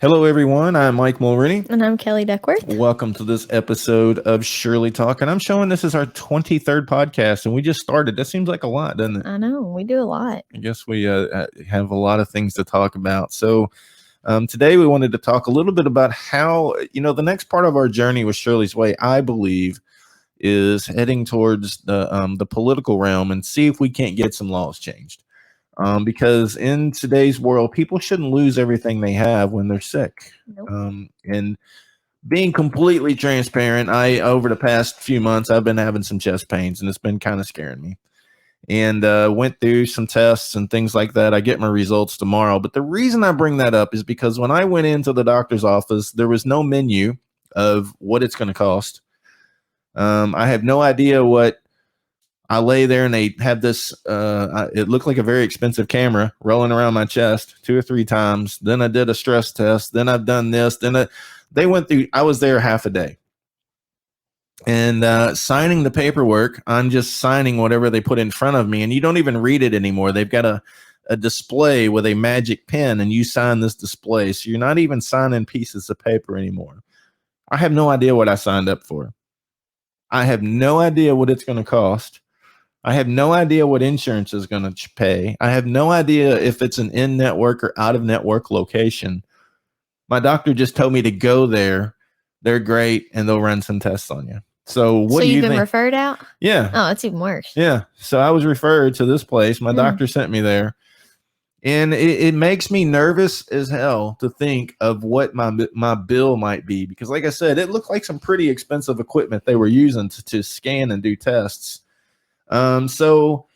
Hello, everyone. I'm Mike Mulroney. And I'm Kellye Duckworth. Welcome to this episode of Shirley Talk. And I'm showing this is our 23rd podcast, and we just started. That seems like a lot, doesn't it? I know. We do a lot. I guess we have a lot of things to talk about. So today we wanted to talk a little bit about how, the next part of our journey with Shirley's Way, I believe, is heading towards the political realm and see if we can't get some laws changed. Because in today's world, people shouldn't lose everything they have when they're sick. Nope. And being completely transparent, over the past few months, I've been having some chest pains, and it's been kind of scaring me. And went through some tests and things like that. I get my results tomorrow. But the reason I bring that up is because when I went into the doctor's office, there was no menu of what it's going to cost. I have no idea what. I lay there and they have this, it looked like a very expensive camera rolling around my chest 2 or 3 times. Then I did a stress test. Then I've done this. They went through, I was there half a day. And signing the paperwork, I'm just signing whatever they put in front of me. And you don't even read it anymore. They've got a display with a magic pen, and you sign this display. So you're not even signing pieces of paper anymore. I have no idea what I signed up for. I have no idea what it's going to cost. I have no idea what insurance is going to pay. I have no idea if it's an in-network or out-of-network location. My doctor just told me to go there. They're great, and they'll run some tests on you. So what do you think? So you've been referred out? Yeah. Oh, it's even worse. Yeah. So I was referred to this place. My doctor sent me there. And it makes me nervous as hell to think of what my bill might be. Because like I said, it looked like some pretty expensive equipment they were using to scan and do tests. So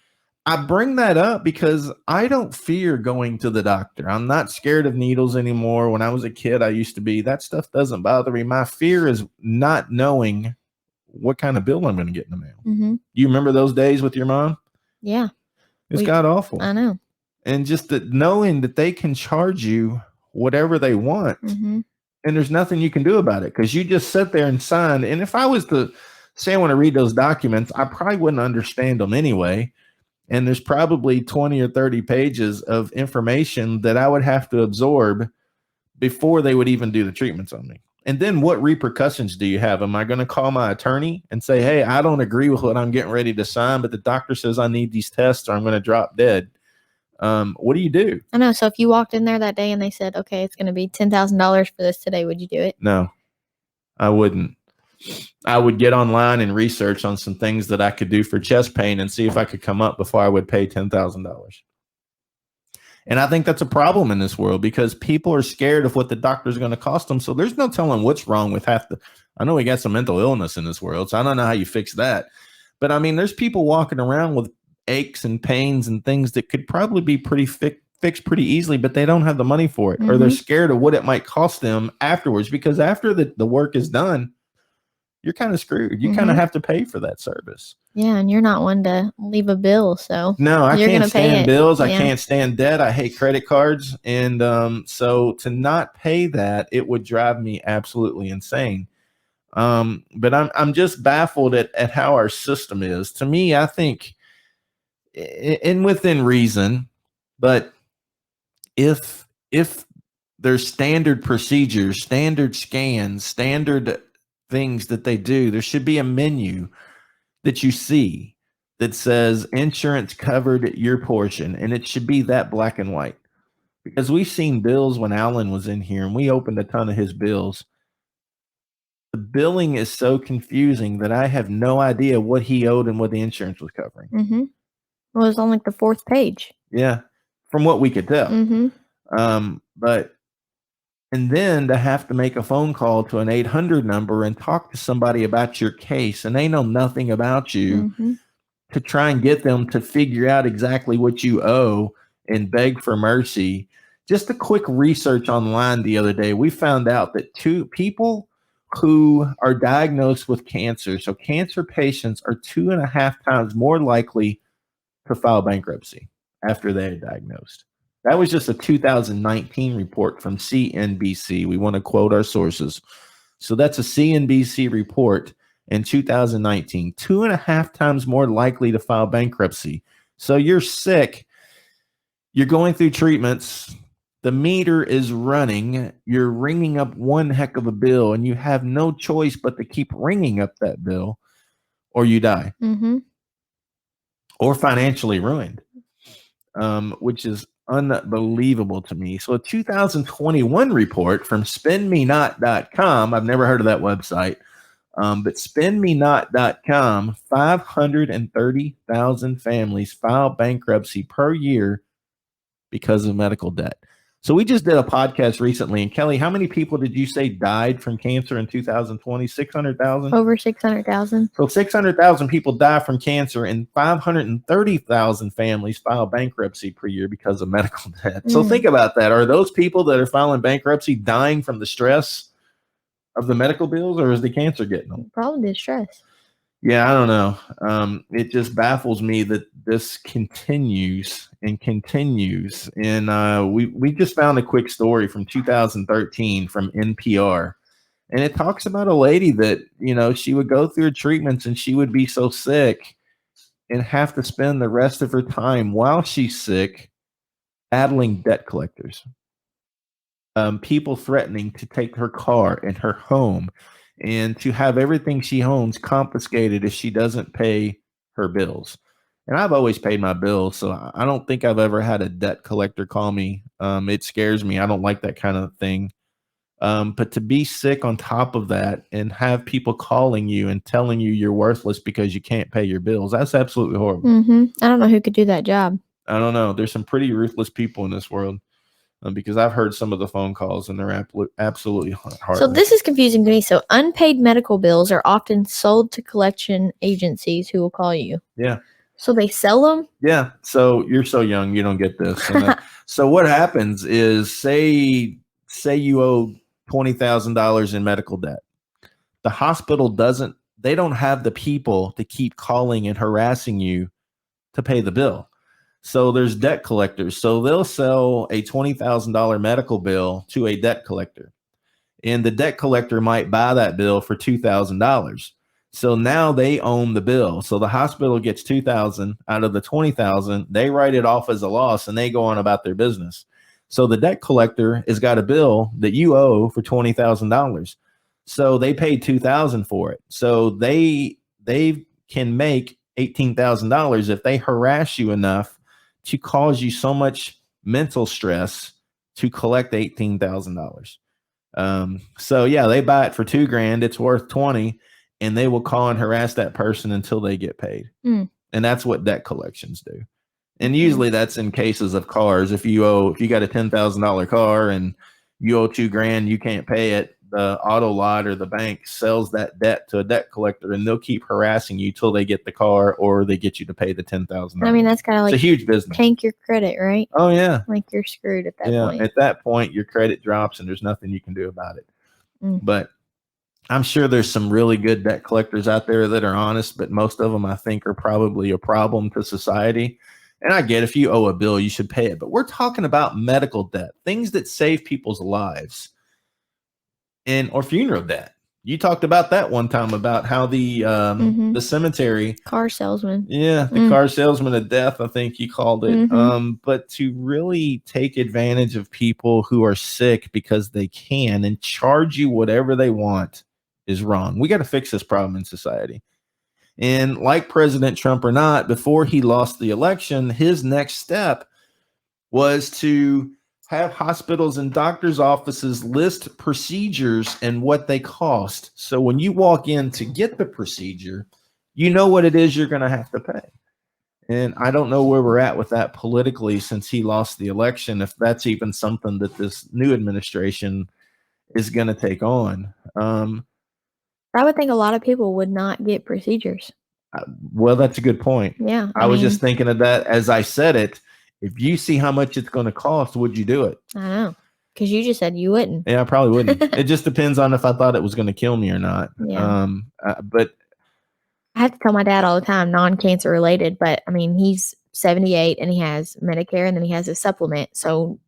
I bring that up because I don't fear going to the doctor. I'm not scared of needles anymore. When I was a kid, I used to be. That stuff doesn't bother me. My fear is not knowing what kind of bill I'm going to get in the mail. Mm-hmm. You remember those days with your mom? Yeah. It's god awful. I know. And just knowing that they can charge you whatever they want, and there's nothing you can do about it because you just sit there and sign. And if I was to say I want to read those documents, I probably wouldn't understand them anyway. And there's probably 20 or 30 pages of information that I would have to absorb before they would even do the treatments on me. And then what repercussions do you have? Am I going to call my attorney and say, hey, I don't agree with what I'm getting ready to sign, but the doctor says I need these tests or I'm going to drop dead? What do you do? I know. So if you walked in there that day and they said, okay, it's going to be $10,000 for this today, would you do it? No, I wouldn't. I would get online and research on some things that I could do for chest pain and see if I could come up before I would pay $10,000. And I think that's a problem in this world because people are scared of what the doctor is going to cost them. So there's no telling what's wrong with I know we got some mental illness in this world, so I don't know how you fix that. But I mean, there's people walking around with aches and pains and things that could probably be pretty fixed pretty easily, but they don't have the money for it, or they're scared of what it might cost them afterwards, because after the work is done, you're kind of screwed. You kind of have to pay for that service. Yeah, and you're not one to leave a bill, so no, I can't stand bills. I can't stand debt. I hate credit cards, and so to not pay that, it would drive me absolutely insane. But I'm just baffled at how our system is. To me, I think, and within reason, but if there's standard procedures, standard scans, standard things that they do, there should be a menu that you see that says insurance covered your portion, and it should be that black and white. Because we've seen bills when Alan was in here and we opened a ton of his bills. The billing is so confusing that I have no idea what he owed and what the insurance was covering. Well, it was on like the 4th page. Yeah, from what we could tell. And then to have to make a phone call to an 800 number and talk to somebody about your case, and they know nothing about you, to try and get them to figure out exactly what you owe and beg for mercy. Just a quick research online the other day, we found out that 2 people who are diagnosed with cancer, so cancer patients are 2.5 times more likely to file bankruptcy after they're diagnosed. That was just a 2019 report from CNBC. We want to quote our sources. So that's a CNBC report in 2019, 2.5 times more likely to file bankruptcy. So you're sick, you're going through treatments, The meter is running. You're ringing up one heck of a bill, and you have no choice but to keep ringing up that bill, or you die, or financially ruined, which is unbelievable to me. So a 2021 report from spendmenot.com, I've never heard of that website, but spendmenot.com, 530,000 families file bankruptcy per year because of medical debt. So we just did a podcast recently, and Kellye, how many people did you say died from cancer in 2020? 600,000? Over 600,000. So 600,000 people die from cancer, and 530,000 families file bankruptcy per year because of medical debt. So think about that. Are those people that are filing bankruptcy dying from the stress of the medical bills, or is the cancer getting them? Probably the stress. Yeah, I don't know. It just baffles me that this continues and continues. And we just found a quick story from 2013 from NPR. And it talks about a lady that, she would go through treatments and she would be so sick and have to spend the rest of her time while she's sick battling debt collectors. People threatening to take her car and her home and to have everything she owns confiscated if she doesn't pay her bills. And I've always paid my bills, so I don't think I've ever had a debt collector call me. It scares me. I don't like that kind of thing. But to be sick on top of that and have people calling you and telling you you're worthless because you can't pay your bills, that's absolutely horrible. I don't know who could do that job. I don't know. There's some pretty ruthless people in this world. Because I've heard some of the phone calls and they're absolutely hard. So this is confusing to me. So unpaid medical bills are often sold to collection agencies who will call you. Yeah. So they sell them? Yeah. So you're so young, you don't get this. So what happens is say you owe $20,000 in medical debt. The hospital they don't have the people to keep calling and harassing you to pay the bill. So there's debt collectors. So they'll sell a $20,000 medical bill to a debt collector, and the debt collector might buy that bill for $2,000. So now they own the bill. So the hospital gets $2,000 out of the $20,000. They write it off as a loss and they go on about their business. So the debt collector has got a bill that you owe for $20,000. So they paid $2,000 for it. So they can make $18,000 if they harass you enough to cause you so much mental stress to collect $18,000. So yeah, they buy it for $2,000. It's worth 20, and they will call and harass that person until they get paid. And that's what debt collections do. And usually that's in cases of cars. If you got a $10,000 car and you owe $2,000, you can't pay it. The auto lot or the bank sells that debt to a debt collector, and they'll keep harassing you till they get the car or they get you to pay the $10,000. I mean, that's kind of like it's a huge business. Tank your credit, right? Oh yeah, like you're screwed at that point. Yeah, at that point, your credit drops, and there's nothing you can do about it. But I'm sure there's some really good debt collectors out there that are honest, but most of them, I think, are probably a problem to society. And I get if you owe a bill, you should pay it. But we're talking about medical debt, things that save people's lives. Or funeral debt. You talked about that one time about how the cemetery car salesman. Yeah, the car salesman of death, I think you called it. But to really take advantage of people who are sick because they can and charge you whatever they want is wrong. We got to fix this problem in society. And like President Trump or not, before he lost the election, his next step was to have hospitals and doctors' offices list procedures and what they cost. So when you walk in to get the procedure, you know what it is you're going to have to pay. And I don't know where we're at with that politically since he lost the election, if that's even something that this new administration is going to take on. I would think a lot of people would not get procedures. Well, that's a good point. Yeah. I was just thinking of that as I said it. If you see how much it's going to cost, would you do it? I know. Because you just said you wouldn't. Yeah, I probably wouldn't. It just depends on if I thought it was going to kill me or not. Yeah. But I have to tell my dad all the time, non-cancer related, but I mean, he's 78 and he has Medicare and then he has a supplement. So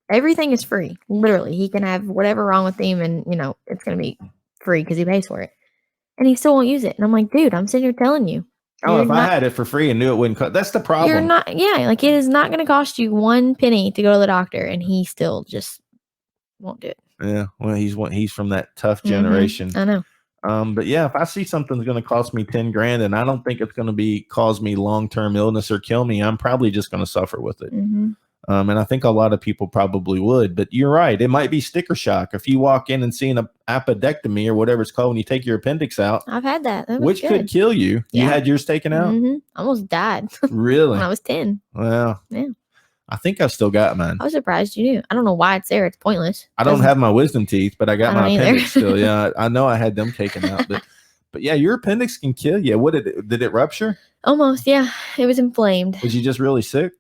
everything is free. Literally, he can have whatever wrong with him and, it's going to be free because he pays for it. And he still won't use it. And I'm like, dude, I'm sitting here telling you. Oh, if I had it for free and knew it wouldn't cost, that's the problem. You're not, yeah, like it is not going to cost you 1 penny to go to the doctor, and he still just won't do it. Yeah, well, he's from that tough generation. I know. But yeah, if I see something's going to cost me 10 grand and I don't think it's going to cause me long-term illness or kill me, I'm probably just going to suffer with it. And I think a lot of people probably would, but you're right. It might be sticker shock. If you walk in and see an appendectomy or whatever it's called when you take your appendix out. I've had that. Which could kill you. Yeah. You had yours taken out? Almost died. Really? When I was 10. Well, yeah. I think I've still got mine. I was surprised you knew. I don't know why it's there. It's pointless. I don't have my wisdom teeth, but I got my appendix still. Yeah, I know I had them taken out, but yeah, your appendix can kill you. What did it rupture? Almost, yeah. It was inflamed. Was you just really sick?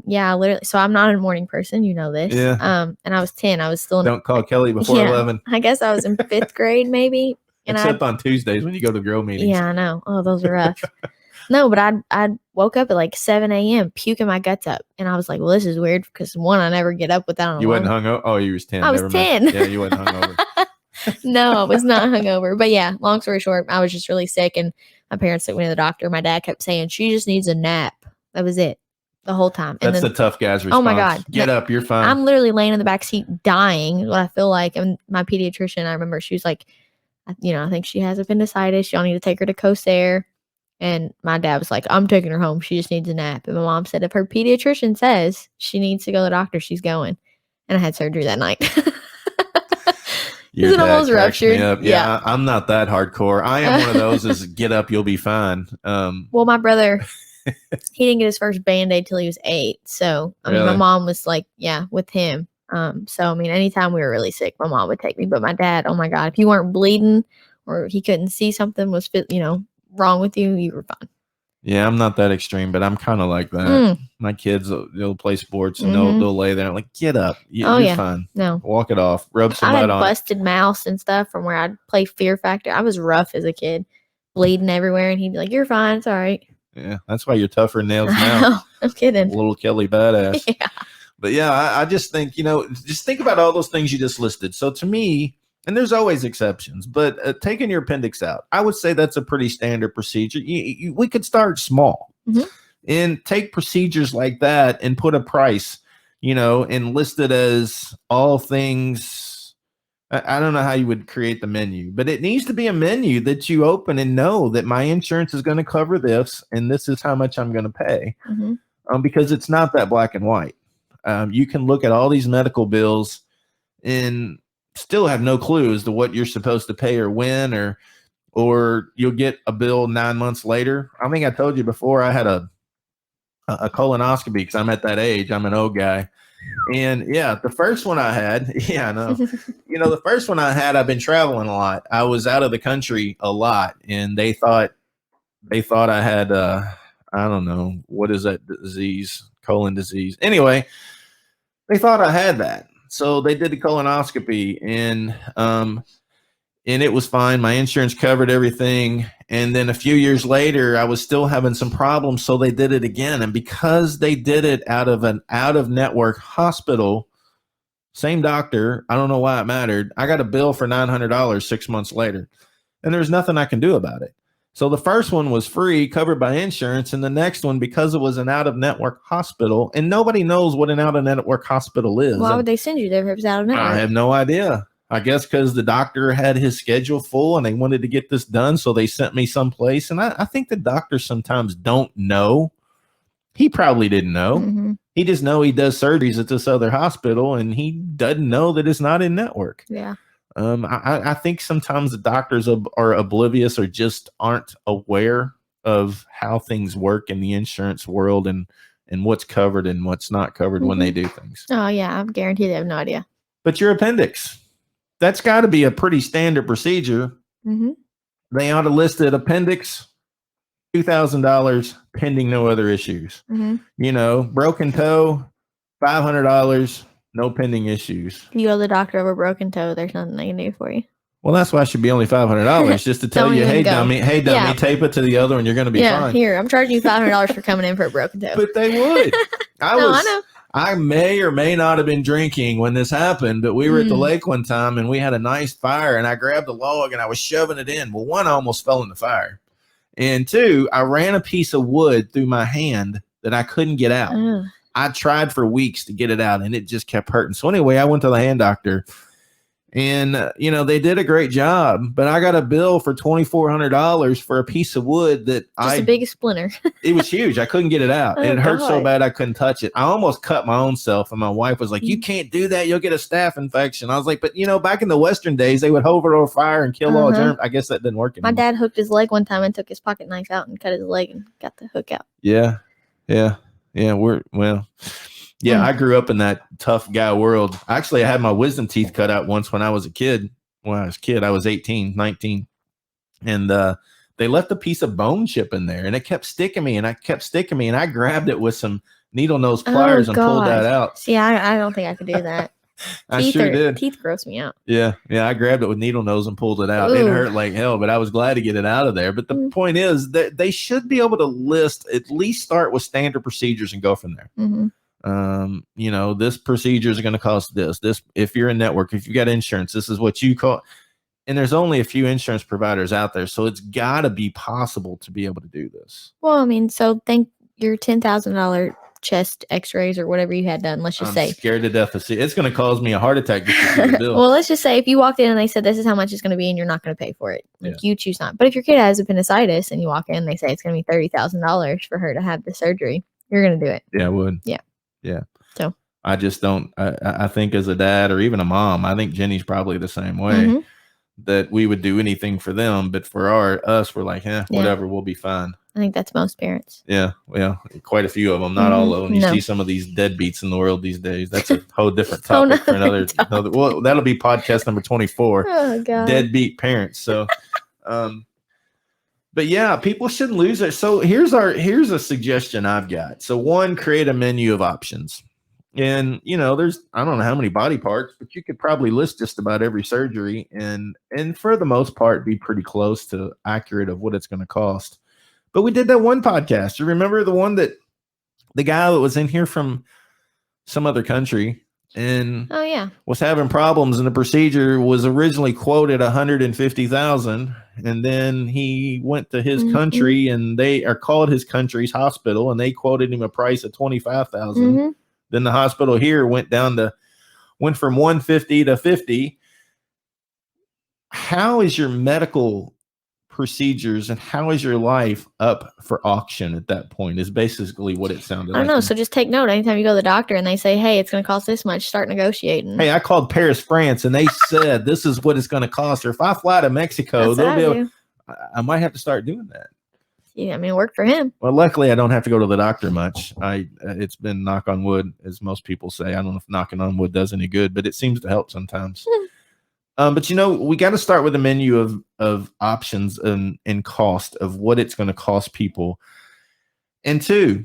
Yeah, literally. So I'm not a morning person, you know this. Yeah. And I was 10. I was still Don't call Kellye before 11. I guess I was in 5th grade, maybe. And except on Tuesdays when you go to girl meetings. Yeah, I know. Oh, those are rough. No, but I woke up at like 7 a.m. puking my guts up. And I was like, well, this is weird because one, I never get up without You wasn't hungover? Oh, you was 10. I was 10. Yeah, you wasn't hungover. No, I was not hungover. But yeah, long story short, I was just really sick. And my parents took me to the doctor. My dad kept saying, she just needs a nap. That was it. The whole time. And that's the tough guy's response. Oh my God. Get up, you're fine. I'm literally laying in the back seat dying, what I feel like. And my pediatrician, I remember she was like, I think she has appendicitis. Y'all need to take her to Cosair. And my dad was like, I'm taking her home. She just needs a nap. And my mom said, if her pediatrician says she needs to go to the doctor, she's going. And I had surgery that night. Your it almost ruptured. Yeah, I'm not that hardcore. I am one of those is get up, you'll be fine. Well, my brother, he didn't get his first Band-Aid till he was 8. So, I mean, my mom was like, yeah, with him. So, I mean, anytime we were really sick, my mom would take me. But my dad, oh my God, if you weren't bleeding or he couldn't see something was, wrong with you, you were fine. Yeah, I'm not that extreme, but I'm kind of like that. My kids, they'll play sports and they'll lay there and like, get up. You're fine. No. Walk it off. Rub some mud on. I had busted mouth and stuff from where I'd play Fear Factor. I was rough as a kid, bleeding everywhere. And he'd be like, you're fine. It's all right. Yeah, that's why you're tougher than nails now. I'm kidding. Little Kellye badass. Yeah. But yeah, I just think, just think about all those things you just listed. So to me, and there's always exceptions, but taking your appendix out, I would say that's a pretty standard procedure. We could start small and take procedures like that and put a price, and list it as all things. I don't know how you would create the menu, but it needs to be a menu that you open and know that my insurance is going to cover this, and this is how much I'm going to pay, because it's not that black and white. You can look at all these medical bills and still have no clue as to what you're supposed to pay or when, or you'll get a bill 9 months later. I think I told you before I had a colonoscopy because I'm at that age. I'm an old guy. And yeah, the first one I had, I know, the first one I had, I've been traveling a lot. I was out of the country a lot, and they thought I had, I don't know, what is that disease? Colon disease. Anyway, they thought I had that. So they did the colonoscopy, and it was fine. My insurance covered everything. And then a few years later, I was still having some problems. So they did it again. And because they did it out of an out-of-network hospital, same doctor, I don't know why it mattered. I got a bill for $900 6 months later, and there's nothing I can do about it. So the first one was free, covered by insurance, and the next one, because it was an out-of-network hospital, and nobody knows what an out-of-network hospital is. Why would they send you there if it was out-of-network? I have no idea. I guess because the doctor had his schedule full and they wanted to get this done, so they sent me someplace. And I think the doctors sometimes don't know. He probably didn't know. He just know he does surgeries at this other hospital, and he doesn't know that it's not in network. Yeah. I think sometimes the doctors are oblivious or just aren't aware of how things work in the insurance world and what's covered and what's not covered when they do things. Oh, yeah. I'm guaranteed they have no idea. But your appendix, that's got to be a pretty standard procedure. They ought to list it appendix, $2,000 pending no other issues. Broken toe, $500. No pending issues. If you go to the doctor over a broken toe, there's nothing they can do for you. Well, that's why it should be only $500 just to tell you, hey, dummy, tape it to the other one. You're going to be fine. Here, I'm charging you $500 for coming in for a broken toe. But they would. I know. I may or may not have been drinking when this happened, but we were at the lake one time and we had a nice fire, and I grabbed a log and I was shoving it in. Well, one almost fell in the fire. And 2, I ran a piece of wood through my hand that I couldn't get out. Ugh. I tried for weeks to get it out, and it just kept hurting. So anyway, I went to the hand doctor, and they did a great job, but I got a bill for $2,400 for a piece of wood that Just the biggest splinter. It was huge. I couldn't get it out. Oh, It hurt so God. bad I couldn't touch it. I almost cut my own self, and my wife was like, "You can't do that. You'll get a staph infection." I was like, "But back in the Western days, they would hover over fire and kill all germs." I guess that didn't work anymore. My dad hooked his leg one time and took his pocket knife out and cut his leg and got the hook out. Yeah. I grew up in that tough guy world. Actually, I had my wisdom teeth cut out once when I was a kid. When I was a kid, I was 18, 19. And they left a piece of bone chip in there, and it kept sticking me, and I grabbed it with some needle nose pliers and pulled that out. See, I don't think I could do that. I sure did. Teeth gross me out. Yeah. I grabbed it with needle nose and pulled it out. It hurt like hell, but I was glad to get it out of there. But the point is that they should be able to at least start with standard procedures and go from there. This procedure is going to cost this. If you're in network, if you got insurance, this is what you call. And there's only a few insurance providers out there, so it's got to be possible to be able to do this. Well, I mean, so think your $10,000 chest X-rays or whatever you had done. Let's just say, scared to death to see. It's going to cause me a heart attack just to see the bill. Well, let's just say if you walked in and they said this is how much it's going to be, and you're not going to pay for it, you choose not. But if your kid has appendicitis and you walk in and they say it's going to be $30,000 for her to have the surgery, you're going to do it. Yeah, I would. Yeah. So I just don't. I think as a dad or even a mom, I think Jenny's probably the same way. That we would do anything for them, but for us, we're like, whatever, we'll be fine. I think that's most parents. Yeah, quite a few of them, not all of them. You see some of these deadbeats in the world these days. That's a whole different topic for another. Well, that'll be podcast number 24. Oh God, deadbeat parents. So, but yeah, people shouldn't lose it. So here's a suggestion I've got. So 1, create a menu of options. And, there's, I don't know how many body parts, but you could probably list just about every surgery and for the most part, be pretty close to accurate of what it's going to cost. But we did that one podcast. You remember the one that the guy that was in here from some other country and was having problems, and the procedure was originally quoted $150,000. And then he went to his country and they are called his country's hospital and they quoted him a price of $25,000. Then the hospital here went from 150 to 50. How is your medical procedures and how is your life up for auction at that point is basically what it sounded like. I don't know. So just take note. Anytime you go to the doctor and they say, hey, it's going to cost this much, start negotiating. Hey, I called Paris, France, and they said this is what it's going to cost. Or if I fly to Mexico, I might have to start doing that. Yeah, I mean, it worked for him. Well, luckily, I don't have to go to the doctor much. It's been knock on wood, as most people say. I don't know if knocking on wood does any good, but it seems to help sometimes. But we got to start with a menu of options and cost of what it's going to cost people. And 2,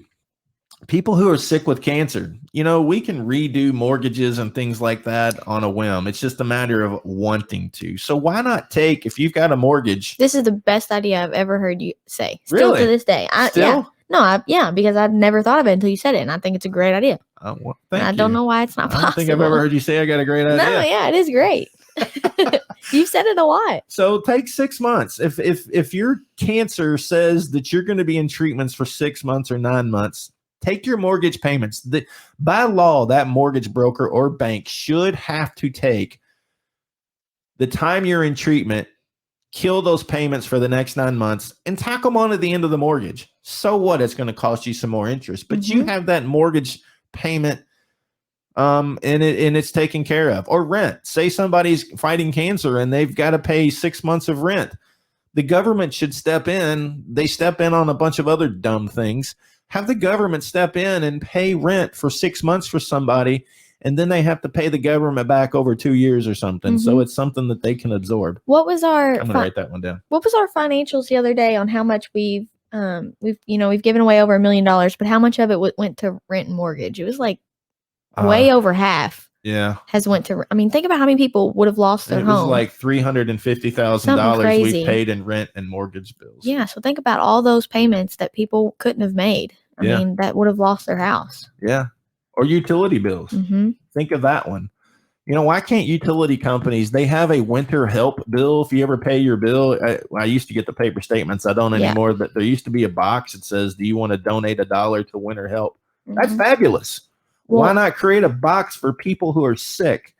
people who are sick with cancer, we can redo mortgages and things like that on a whim. It's just a matter of wanting to. So why not take, if you've got a mortgage? This is the best idea I've ever heard you say. Still Really? to this day. Because I've never thought of it until you said it. And I think it's a great idea. Well, I don't know why it's not possible. I don't think I've ever heard you say I got a great idea. No, yeah, it is great. You've said it a lot. So take 6 months. If your cancer says that you're going to be in treatments for 6 months or 9 months, take your mortgage payments. By law, that mortgage broker or bank should have to take the time you're in treatment, kill those payments for the next 9 months, and tack them on at the end of the mortgage. So what? It's going to cost you some more interest, but you have that mortgage payment and it's taken care of. Or rent. Say somebody's fighting cancer and they've got to pay 6 months of rent. The government should step in. They step in on a bunch of other dumb things. Have the government step in and pay rent for 6 months for somebody, and then they have to pay the government back over 2 years or something. So it's something that they can absorb. What was our? I'm gonna write that one down. What was our financials the other day on how much we've given away over $1 million, but how much of it went to rent and mortgage? It was like way over half. Yeah, has went to. I mean, think about how many people would have lost their home. It was like $350,000 we paid in rent and mortgage bills. Yeah, so think about all those payments that people couldn't have made. I mean, that would have lost their house. Yeah, or utility bills. Think of that one. why can't utility companies, they have a winter help bill. If you ever pay your bill, I used to get the paper statements. I don't anymore, but there used to be a box that says, do you want to donate $1 to winter help? That's fabulous. Why not create a box for people who are sick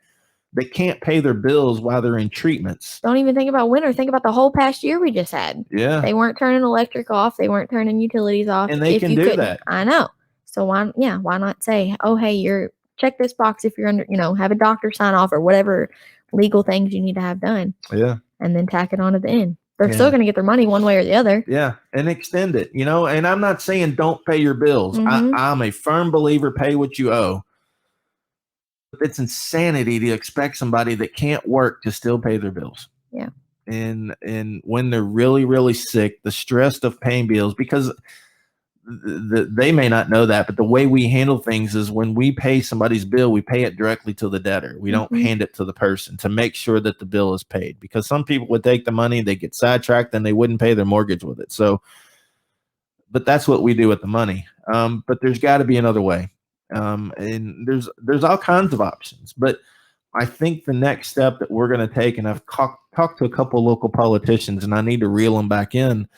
that can't pay their bills while they're in treatments? Don't even think about winter. Think about the whole past year we just had. Yeah. They weren't turning electric off. They weren't turning utilities off. And they can do that. I know. So why not say, oh, hey, check this box if you're under, have a doctor sign off or whatever legal things you need to have done. Yeah. And then tack it on at the end. They're still going to get their money one way or the other. Yeah. And extend it, and I'm not saying don't pay your bills. I'm a firm believer, pay what you owe. It's insanity to expect somebody that can't work to still pay their bills. Yeah. And when they're really, really sick, the stress of paying bills, because they may not know that, but the way we handle things is when we pay somebody's bill, we pay it directly to the debtor. We don't hand it to the person to make sure that the bill is paid, because some people would take the money, they get sidetracked, and they wouldn't pay their mortgage with it. So, but that's what we do with the money. But there's got to be another way. And there's all kinds of options, but I think the next step that we're going to take, and I've talked to a couple of local politicians, and I need to reel them back in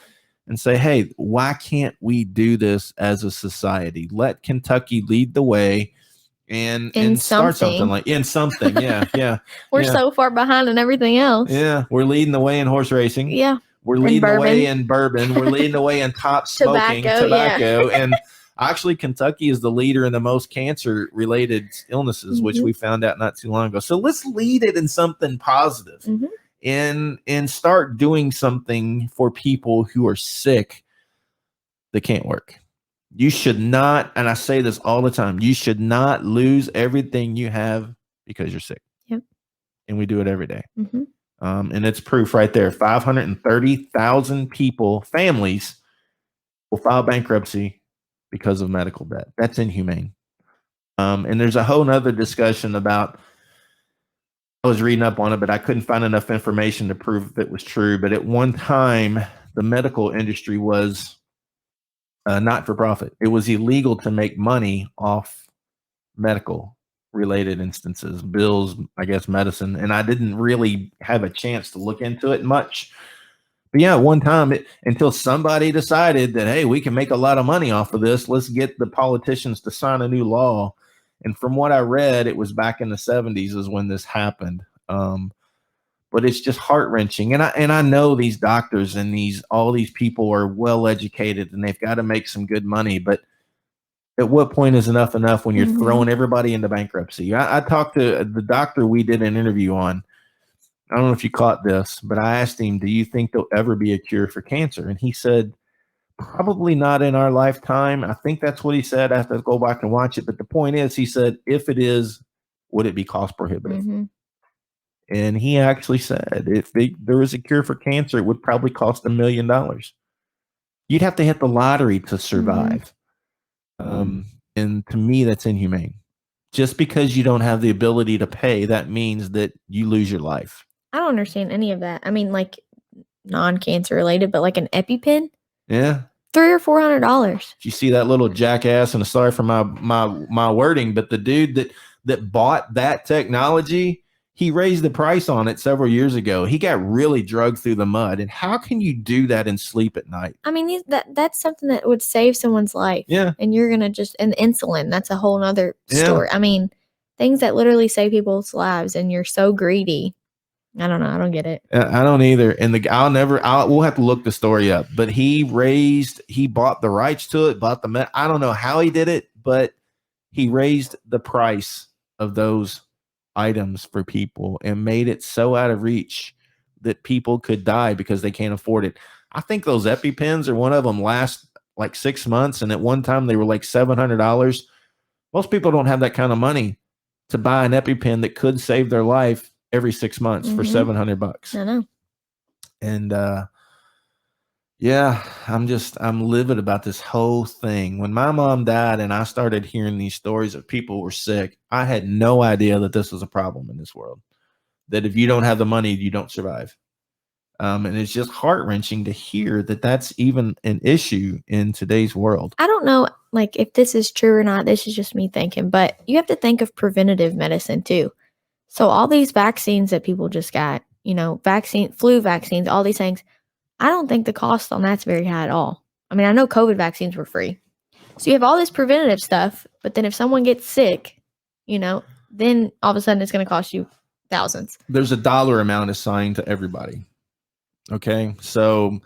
and say, hey, why can't we do this as a society? Let Kentucky lead the way and start something in something. Yeah. We're so far behind in everything else. Yeah. We're leading the way in horse racing. Yeah. We're leading the way in bourbon. We're leading the way in top smoking, tobacco. Yeah. And actually, Kentucky is the leader in the most cancer-related illnesses, which we found out not too long ago. So let's lead it in something positive. And start doing something for people who are sick that can't work. You should not, and I say this all the time, you should not lose everything you have because you're sick. Yep. And we do it every day. And it's proof right there. 530,000 people, families, will file bankruptcy because of medical debt. That's inhumane. And there's a whole nother discussion about, I was reading up on it, but I couldn't find enough information to prove if it was true. But at one time, the medical industry was not for profit. It was illegal to make money off medical related instances, bills, I guess, medicine. And I didn't really have a chance to look into it much. But yeah, at one time, until somebody decided that, hey, we can make a lot of money off of this, let's get the politicians to sign a new law. And from what I read, it was back in the 70s is when this happened. But it's just heart-wrenching. And I know these doctors and all these people are well educated and they've got to make some good money. But at what point is enough when you're throwing everybody into bankruptcy? I talked to the doctor we did an interview on. I don't know if you caught this, but I asked him, do you think there'll ever be a cure for cancer? And he said, probably not in our lifetime. I think that's what he said. I have to go back and watch it. But the point is, he said, if it is, would it be cost prohibitive? And he actually said, if there was a cure for cancer, it would probably cost $1 million. You'd have to hit the lottery to survive. And to me, that's inhumane. Just because you don't have the ability to pay, that means that you lose your life. I don't understand any of that. I mean, like non-cancer related, but like an EpiPen. Yeah. $300 or $400. You see that little jackass, and sorry for my wording, but the dude that bought that technology, he raised the price on it several years ago. He got really drugged through the mud. And how can you do that and sleep at night? I mean, that's something that would save someone's life. Yeah. And you're going to and insulin, that's a whole nother story. I mean, things that literally save people's lives, and you're so greedy. I don't know. I don't get it. I don't either. And we'll have to look the story up, but he bought the rights to it, I don't know how he did it, but he raised the price of those items for people and made it so out of reach that people could die because they can't afford it. I think those EpiPens one of them last like 6 months. And at one time they were like $700. Most people don't have that kind of money to buy an EpiPen that could save their life every 6 months for $700. I know. And yeah, I'm livid about this whole thing. When my mom died and I started hearing these stories of people who were sick, I had no idea that this was a problem in this world. That if you don't have the money, you don't survive. And it's just heart-wrenching to hear that that's even an issue in today's world. I don't know, like, if this is true or not. This is just me thinking, but you have to think of preventative medicine too. So all these vaccines that people just got, flu vaccines, all these things, I don't think the cost on that's very high at all. I mean, I know COVID vaccines were free. So you have all this preventative stuff, but then if someone gets sick, then all of a sudden it's going to cost you thousands. There's a dollar amount assigned to everybody. Okay. So,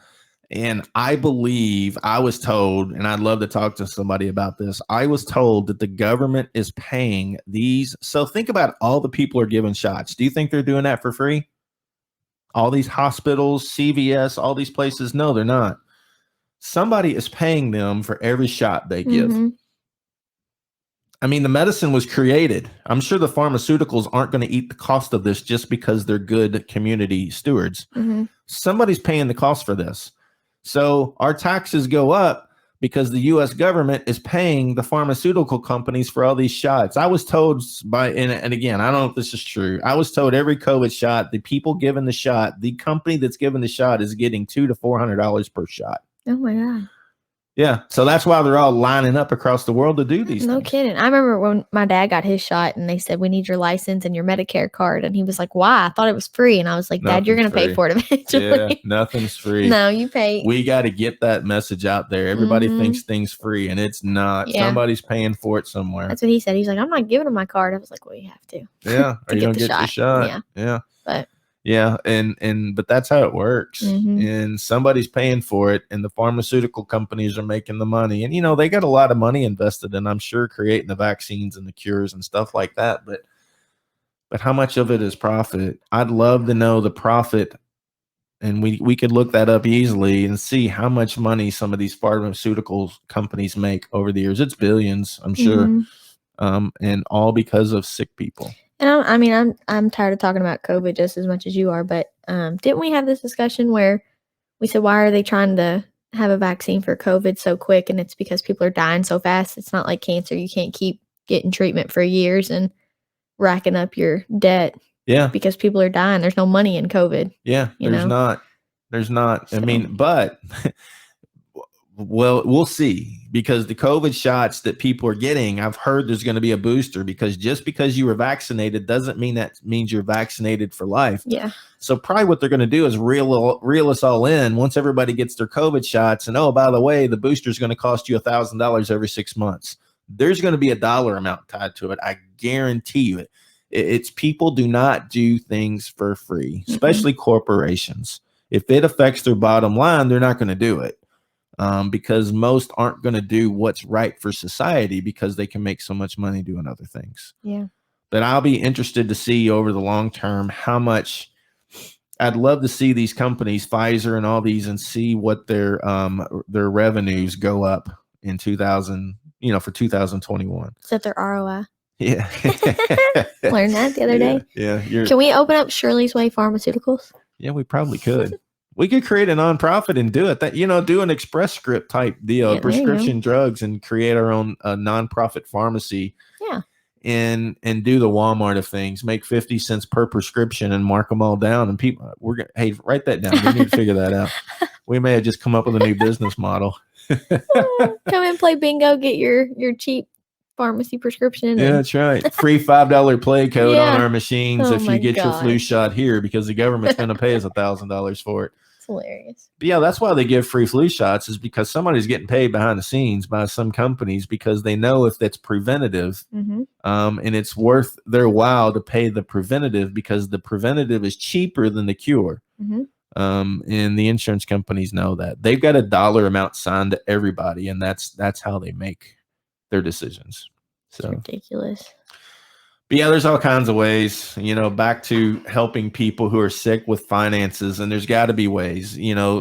and I believe I was told, and I'd love to talk to somebody about this. I was told that the government is paying these. So think about all the people are giving shots. Do you think they're doing that for free? All these hospitals, CVS, all these places? No, they're not. Somebody is paying them for every shot they give. Mm-hmm. I mean, the medicine was created. I'm sure the pharmaceuticals aren't going to eat the cost of this just because they're good community stewards. Mm-hmm. Somebody's paying the cost for this. So our taxes go up because the U.S. government is paying the pharmaceutical companies for all these shots. I was told and again, I don't know if this is true. I was told every COVID shot, the people giving the shot, the company that's giving the shot is getting $200 to $400 per shot. Oh my God. Yeah. So that's why they're all lining up across the world to do these No things. kidding. I remember when my dad got his shot and they said, we need your license and your Medicare card. And he was like, why? I thought it was free. And I was like, Dad, you're going to pay for it eventually. Yeah, nothing's free. No, you pay. We got to get that message out there. Everybody thinks things free and it's not. Yeah. Somebody's paying for it somewhere. That's what he said. He's like, I'm not giving him my card. I was like, well, you have to. Yeah. Are you going to get the shot? Yeah. Yeah. But yeah. But that's how it works. And somebody's paying for it and the pharmaceutical companies are making the money. And, they got a lot of money invested in, I'm sure, creating the vaccines and the cures and stuff like that. But how much of it is profit? I'd love to know the profit. And we could look that up easily and see how much money some of these pharmaceutical companies make over the years. It's billions, I'm sure. And all because of sick people. And I'm tired of talking about COVID just as much as you are, but didn't we have this discussion where we said, why are they trying to have a vaccine for COVID so quick? And it's because people are dying so fast. It's not like cancer. You can't keep getting treatment for years and racking up your debt. Yeah. Because people are dying. There's no money in COVID. Yeah, there's not. So. I mean, but well, we'll see, because the COVID shots that people are getting, I've heard there's going to be a booster, because just because you were vaccinated doesn't mean that means you're vaccinated for life. Yeah. So probably what they're going to do is reel us all in once everybody gets their COVID shots. And, oh, by the way, the booster is going to cost you $1,000 every 6 months. There's going to be a dollar amount tied to it. I guarantee you it. It's people do not do things for free, especially corporations. If it affects their bottom line, they're not going to do it. Because most aren't going to do what's right for society because they can make so much money doing other things. Yeah. But I'll be interested to see over the long term how much. I'd love to see these companies, Pfizer and all these, and see what their revenues go up in for 2021. Is that their ROI? Yeah. Learned that the other day. Yeah. Can we open up Shirley's Way Pharmaceuticals? Yeah, we probably could. We could create a nonprofit and do it. Do an Express Script type deal, prescription drugs, and create our own nonprofit pharmacy. Yeah. And do the Walmart of things. Make 50 cents per prescription and mark them all down. And people, hey, write that down. We need to figure that out. We may have just come up with a new business model. Come and play bingo. Get your cheap pharmacy prescription. Yeah, that's right. Free $5 play code on our machines if you get your flu shot here, because the government's going to pay us $1,000 for it. Hilarious. But yeah, that's why they give free flu shots, is because somebody's getting paid behind the scenes by some companies, because they know if that's preventative, and it's worth their while to pay the preventative, because the preventative is cheaper than the cure. And the insurance companies know that. They've got a dollar amount signed to everybody, and that's how they make their decisions. So it's ridiculous. But yeah, there's all kinds of ways, back to helping people who are sick with finances. And there's got to be ways,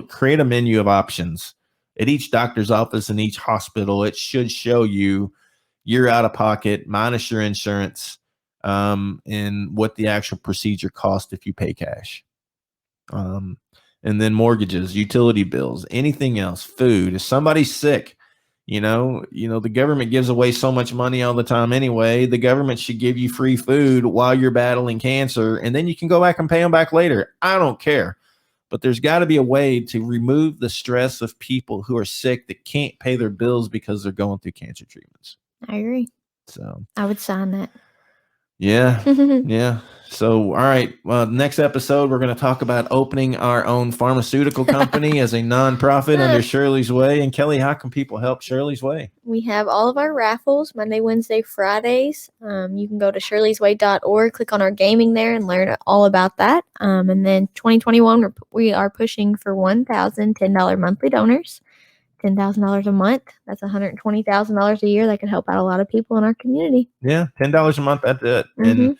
create a menu of options at each doctor's office and each hospital. It should show you your out of pocket minus your insurance, and what the actual procedure cost if you pay cash. And then mortgages, utility bills, anything else, food. If somebody's sick, the government gives away so much money all the time anyway. The government should give you free food while you're battling cancer, and then you can go back and pay them back later. I don't care. But there's got to be a way to remove the stress of people who are sick that can't pay their bills because they're going through cancer treatments. I agree. So I would sign that. Yeah. Yeah. So, all right. Well, next episode, we're going to talk about opening our own pharmaceutical company as a nonprofit under Shirley's Way. And Kellye, how can people help Shirley's Way? We have all of our raffles Monday, Wednesday, Fridays. You can go to shirleysway.org, click on our gaming there, and learn all about that. And then 2021, we are pushing for 1,000 $10 monthly donors. $10,000 a month. That's $120,000 a year. That could help out a lot of people in our community. Yeah, $10 a month. That's it. And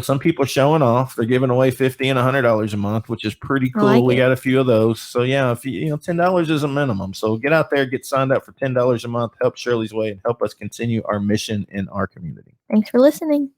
some people are showing off. They're giving away $50 and $100 a month, which is pretty cool. Like we it. got a few of those. So yeah, if $10 is a minimum. So get out there, get signed up for $10 a month. Help Shirley's Way and help us continue our mission in our community. Thanks for listening.